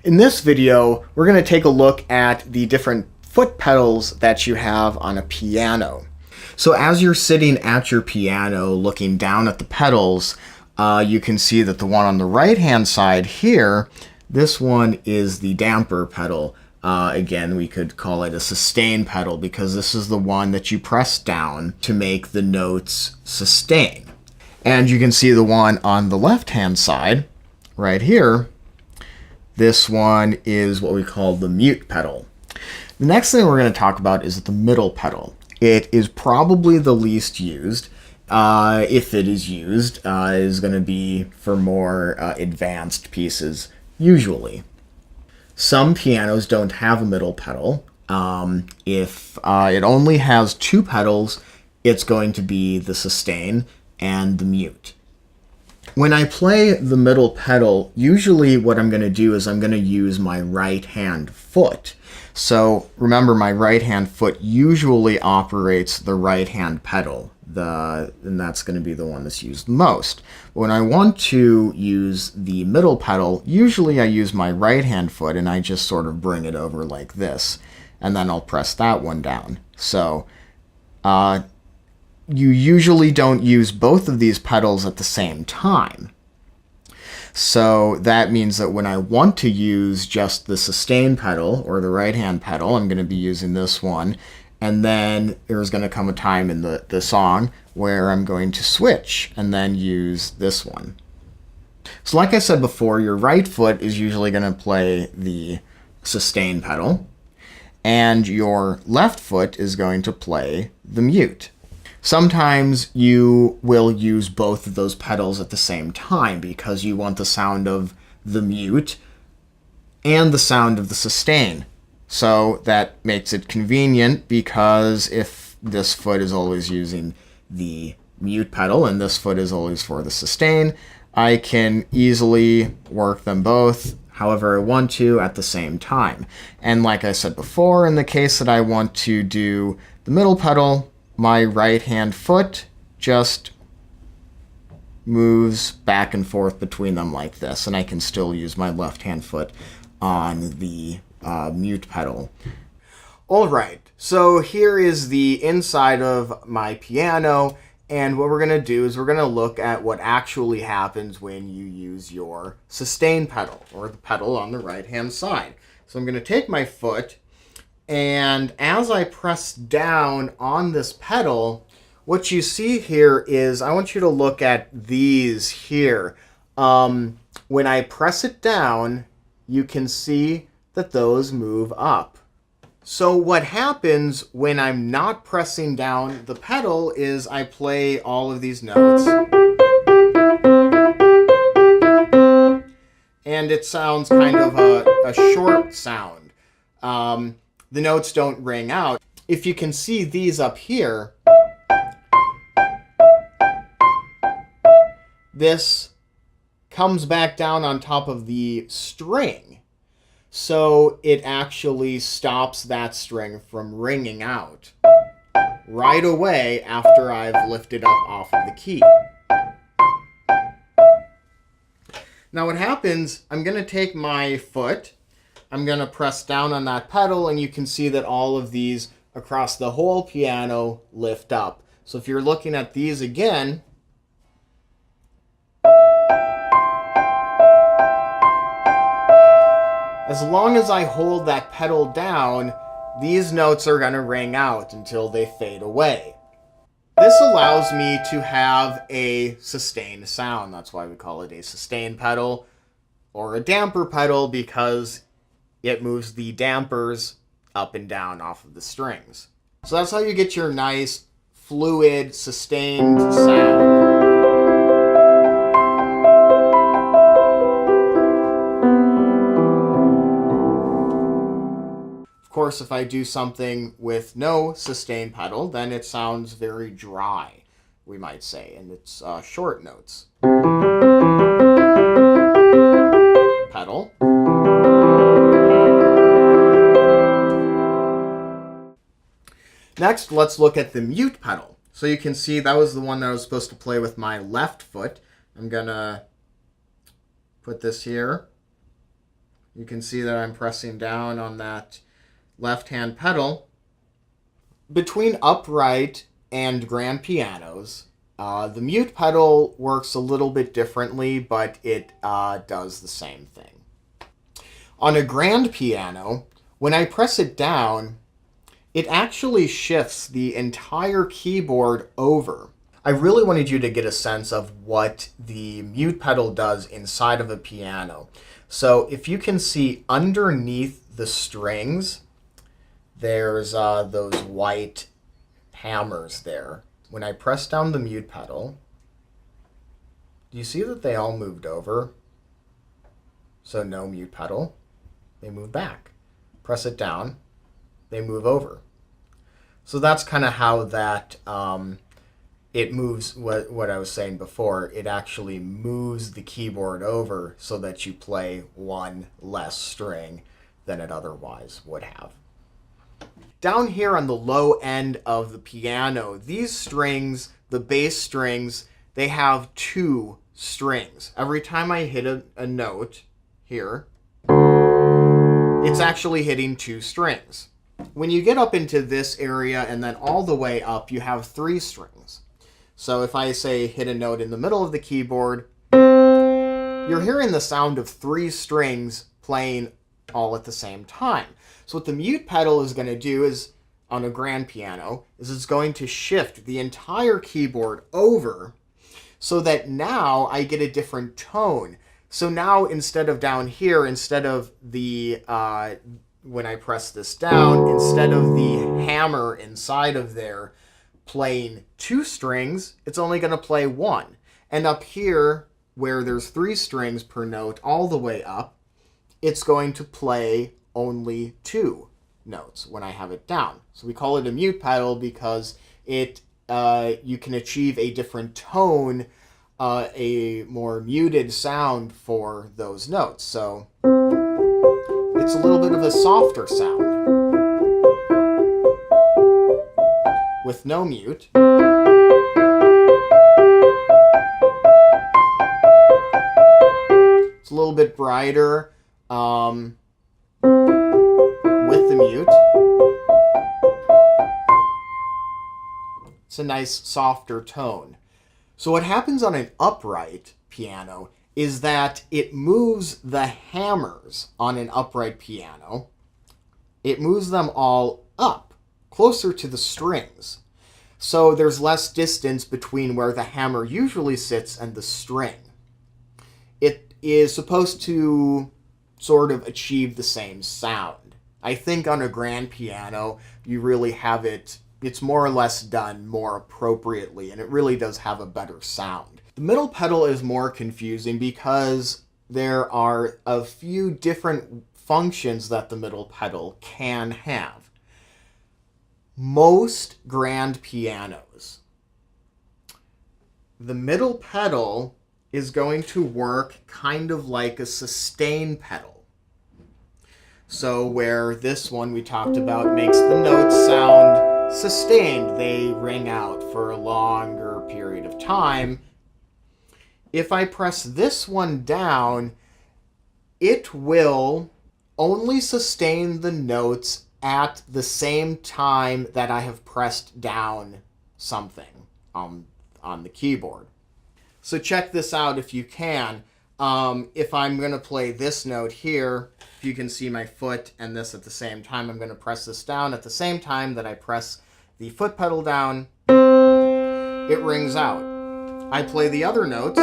In this video, we're going to take a look at the different foot pedals that you have on a piano. So as you're sitting at your piano looking down at the pedals, you can see that the one on the right-hand side here, this one is the damper pedal. Again, we could call it a sustain pedal because this is the one that you press down to make the notes sustain. And you can see the one on the left-hand side, right here, this one is what we call the mute pedal. The next thing we're going to talk about is the middle pedal. It is probably the least used. If it is used, is going to be for more advanced pieces, usually. Some pianos don't have a middle pedal. If it only has two pedals, it's going to be the sustain and the mute. When I play the middle pedal, usually what I'm going to do is I'm going to use my right hand foot. So remember, my right hand foot usually operates the right hand pedal, and that's going to be the one that's used most. When I want to use the middle pedal, usually I use my right hand foot and I just sort of bring it over like this, and then I'll press that one down. So you usually don't use both of these pedals at the same time. So that means that when I want to use just the sustain pedal or the right hand pedal, I'm going to be using this one. And then there's going to come a time in the song where I'm going to switch and then use this one. So like I said before, your right foot is usually going to play the sustain pedal, and your left foot is going to play the mute. Sometimes you will use both of those pedals at the same time because you want the sound of the mute and the sound of the sustain. So that makes it convenient because if this foot is always using the mute pedal and this foot is always for the sustain, I can easily work them both however I want to at the same time. And like I said before, in the case that I want to do the middle pedal, my right hand foot just moves back and forth between them like this, and I can still use my left hand foot on the mute pedal. All right, so here is the inside of my piano, and what we're going to do is we're going to look at what actually happens when you use your sustain pedal, or the pedal on the right hand side. So I'm going to take my foot, and as I press down on this pedal, what you see here is, I want you to look at these here. When I press it down, you can see that those move up. So what happens when I'm not pressing down the pedal is I play all of these notes, and it sounds kind of a short sound. The notes don't ring out. If you can see these up here, this comes back down on top of the string. So it actually stops that string from ringing out right away after I've lifted up off of the key. Now what happens, I'm going to take my foot, I'm going to press down on that pedal, and you can see that all of these across the whole piano lift up. So if you're looking at these again, as long as I hold that pedal down, these notes are going to ring out until they fade away. This allows me to have a sustained sound. That's why we call it a sustain pedal or a damper pedal, because it moves the dampers up and down off of the strings. So that's how you get your nice, fluid, sustained sound. Of course, if I do something with no sustain pedal, then it sounds very dry, we might say, and it's short notes. Pedal. Next, let's look at the mute pedal. So you can see that was the one that I was supposed to play with my left foot. I'm gonna put this here. You can see that I'm pressing down on that left-hand pedal. Between upright and grand pianos, the mute pedal works a little bit differently, but it does the same thing. On a grand piano, when I press it down, it actually shifts the entire keyboard over. I really wanted you to get a sense of what the mute pedal does inside of a piano. So if you can see underneath the strings, there's those white hammers there. When I press down the mute pedal, do you see that they all moved over? So no mute pedal, they move back. Press it down, they move over. So that's kind of how that it moves, what I was saying before. It actually moves the keyboard over so that you play one less string than it otherwise would have. Down here on the low end of the piano, these strings, the bass strings, they have two strings. Every time I hit a note here, it's actually hitting two strings. When you get up into this area and then all the way up, you have three strings. So if I say hit a note in the middle of the keyboard, you're hearing the sound of three strings playing all at the same time. So what the mute pedal is going to do is, on a grand piano, is it's going to shift the entire keyboard over so that now I get a different tone. So now instead of down here, instead of the, when I press this down, instead of the hammer inside of there playing two strings, it's only going to play one. And up here, where there's three strings per note all the way up, it's going to play only two notes when I have it down. So we call it a mute pedal because it you can achieve a different tone, a more muted sound for those notes. So it's a little bit of a softer sound with no mute. It's a little bit brighter with the mute. It's a nice softer tone. So what happens on an upright piano is that it moves the hammers on an upright piano. It moves them all up, closer to the strings. So there's less distance between where the hammer usually sits and the string. It is supposed to sort of achieve the same sound. I think on a grand piano, you really have it, it's more or less done more appropriately, and it really does have a better sound. The middle pedal is more confusing because there are a few different functions that the middle pedal can have. Most grand pianos, the middle pedal is going to work kind of like a sustain pedal. So where this one we talked about makes the notes sound sustained, they ring out for a longer period of time. If I press this one down, it will only sustain the notes at the same time that I have pressed down something on the keyboard. So check this out if you can. If I'm going to play this note here, if you can see my foot and this at the same time, I'm going to press this down at the same time that I press the foot pedal down. It rings out. I play the other notes.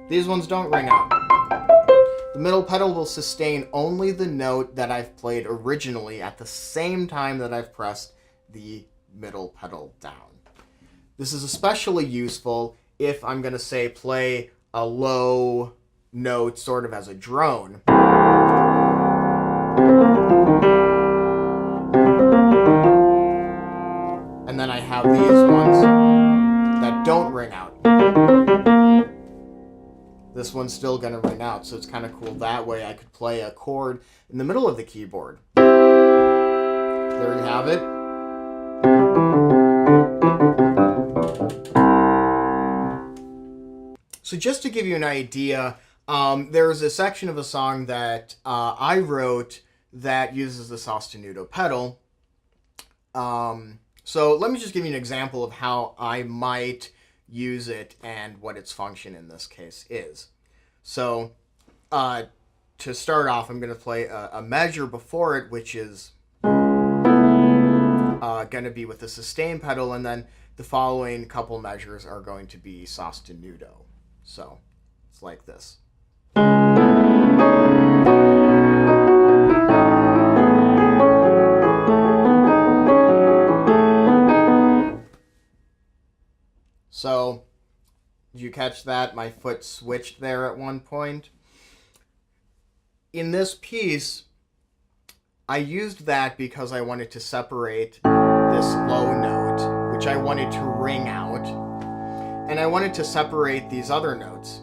These ones don't ring out. The middle pedal will sustain only the note that I've played originally at the same time that I've pressed the middle pedal down. This is especially useful if I'm going to, say, play a low note sort of as a drone. And then I have these ones that don't ring out. This one's still going to ring out, so it's kind of cool. That way I could play a chord in the middle of the keyboard. There you have it. So just to give you an idea There's a section of a song that I wrote that uses the sostenuto pedal. So let me just give you an example of how I might use it and what its function in this case is. So to start off, I'm going to play a measure before it, which is going to be with the sustain pedal, and then the following couple measures are going to be sostenuto. So it's like this. So, did you catch that? My foot switched there at one point. In this piece, I used that because I wanted to separate this low note, which I wanted to ring out, and I wanted to separate these other notes.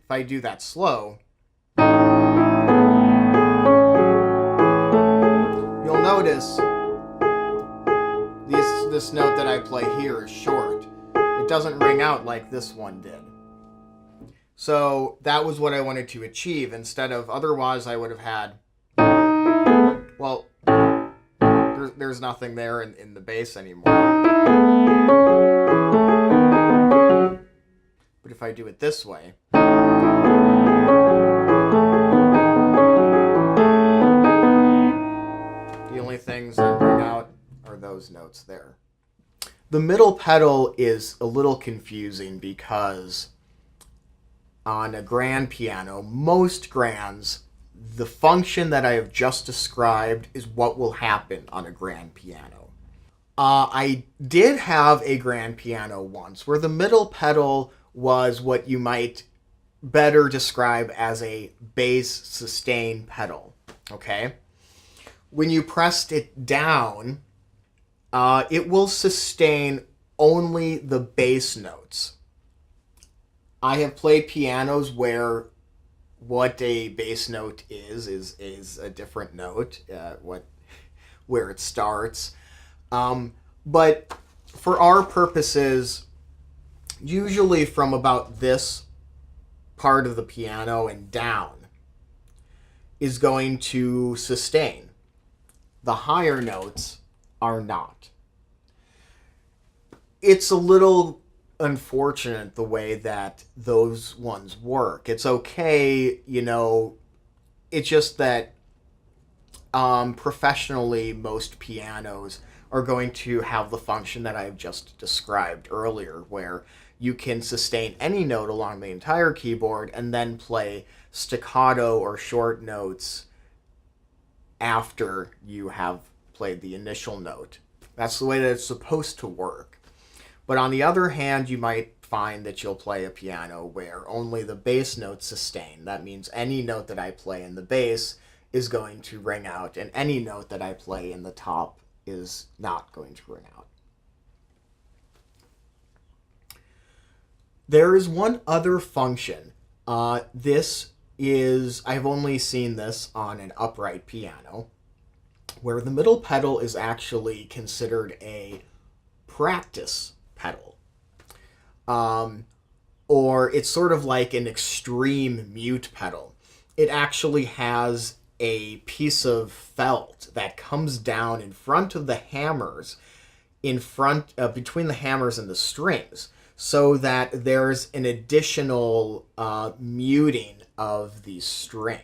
If I do that slow, you'll notice this note that I play here is short. It doesn't ring out like this one did. So that was what I wanted to achieve. Instead of, otherwise I would have had, well, there's nothing there in the bass anymore. But if I do it this way, the only things that ring out are those notes there. The middle pedal is a little confusing because on a grand piano, most grands, the function that I have just described is what will happen on a grand piano. I did have a grand piano once where the middle pedal was what you might better describe as a bass sustain pedal, okay? When you pressed it down, it will sustain only the bass notes. I have played pianos where what a bass note is a different note, where it starts. But for our purposes, usually from about this part of the piano and down is going to sustain. The higher notes are not. It's a little unfortunate the way that those ones work. It's okay, it's just that professionally most pianos are going to have the function that I've just described earlier, where you can sustain any note along the entire keyboard and then play staccato or short notes after you have played the initial note. That's the way that it's supposed to work. But on the other hand, you might find that you'll play a piano where only the bass notes sustain. That means any note that I play in the bass is going to ring out, and any note that I play in the top is not going to ring out. There is one other function. This is, I've only seen this on an upright piano, where the middle pedal is actually considered a practice pedal. Or it's sort of like an extreme mute pedal. It actually has a piece of felt that comes down in front of the hammers, between the hammers and the strings, so that there's an additional muting of the strings.